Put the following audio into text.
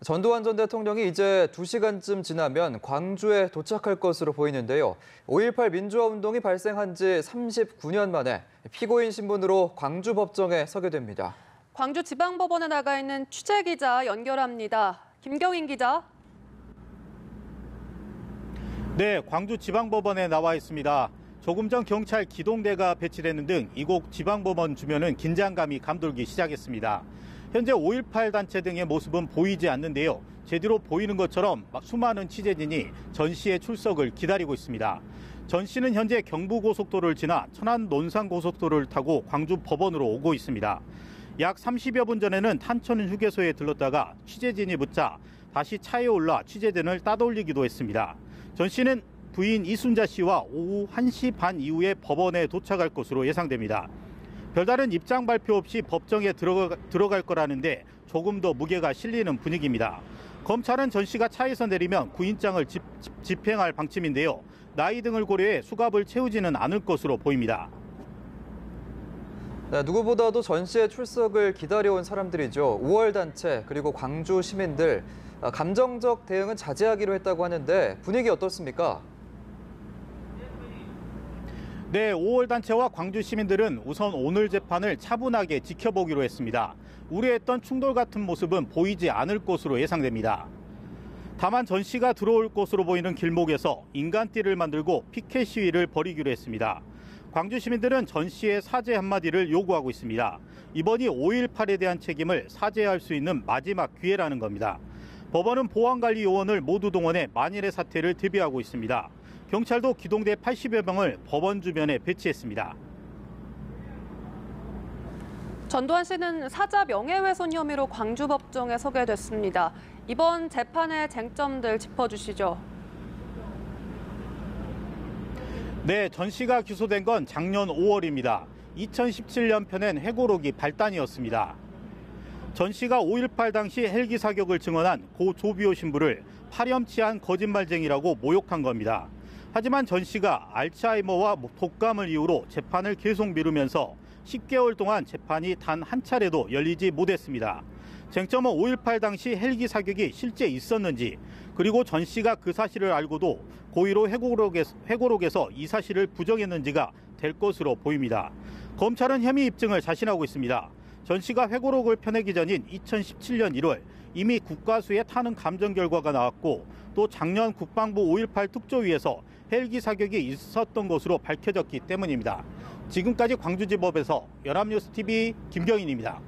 전두환 전 대통령이 이제 2시간쯤 지나면 광주에 도착할 것으로 보이는데요. 5.18 민주화 운동이 발생한 지 39년 만에 피고인 신분으로 광주 법정에 서게 됩니다. 광주지방법원에 나가 있는 취재기자 연결합니다. 김경인 기자. 네, 광주지방법원에 나와 있습니다. 조금 전 경찰 기동대가 배치되는 등 이곳 지방법원 주변은 긴장감이 감돌기 시작했습니다. 현재 5.18 단체 등의 모습은 보이지 않는데요. 제 뒤로 보이는 것처럼 수많은 취재진이 전 씨의 출석을 기다리고 있습니다. 전 씨는 현재 경부고속도로를 지나 천안 논산고속도로를 타고 광주 법원으로 오고 있습니다. 약 30여 분 전에는 탄천 휴게소에 들렀다가 취재진이 붙자 다시 차에 올라 취재진을 따돌리기도 했습니다. 전 씨는 부인 이순자 씨와 오후 1시 반 이후에 법원에 도착할 것으로 예상됩니다. 별다른 입장 발표 없이 법정에 들어갈 거라는데 조금 더 무게가 실리는 분위기입니다. 검찰은 전 씨가 차에서 내리면 구인장을 집행할 방침인데요. 나이 등을 고려해 수갑을 채우지는 않을 것으로 보입니다. 네, 누구보다도 전 씨의 출석을 기다려온 사람들이죠. 5월 단체 그리고 광주 시민들 감정적 대응은 자제하기로 했다고 하는데 분위기 어떻습니까? 네, 5월 단체와 광주 시민들은 우선 오늘 재판을 차분하게 지켜보기로 했습니다. 우려했던 충돌 같은 모습은 보이지 않을 것으로 예상됩니다. 다만 전 씨가 들어올 것으로 보이는 길목에서 인간띠를 만들고 피켓 시위를 벌이기로 했습니다. 광주 시민들은 전 씨의 사죄 한마디를 요구하고 있습니다. 이번이 5.18에 대한 책임을 사죄할 수 있는 마지막 기회라는 겁니다. 법원은 보안관리요원을 모두 동원해 만일의 사태를 대비하고 있습니다. 경찰도 기동대 80여 명을 법원 주변에 배치했습니다. 전두환 씨는 사자 명예훼손 혐의로 광주법정에 서게 됐습니다. 이번 재판의 쟁점들 짚어주시죠. 네, 전 씨가 기소된 건 작년 5월입니다. 2017년 펴낸 회고록이 발단이었습니다. 전 씨가 5.18 당시 헬기 사격을 증언한 고 조비오 신부를 파렴치한 거짓말쟁이라고 모욕한 겁니다. 하지만 전 씨가 알츠하이머와 독감을 이유로 재판을 계속 미루면서 10개월 동안 재판이 단 한 차례도 열리지 못했습니다. 쟁점은 5.18 당시 헬기 사격이 실제 있었는지, 그리고 전 씨가 그 사실을 알고도 고의로 회고록에서 이 사실을 부정했는지가 될 것으로 보입니다. 검찰은 혐의 입증을 자신하고 있습니다. 전 씨가 회고록을 펴내기 전인 2017년 1월 이미 국가수의 타는 감정 결과가 나왔고, 또 작년 국방부 5.18 특조위에서 헬기 사격이 있었던 것으로 밝혀졌기 때문입니다. 지금까지 광주지법에서 연합뉴스TV 김경인입니다.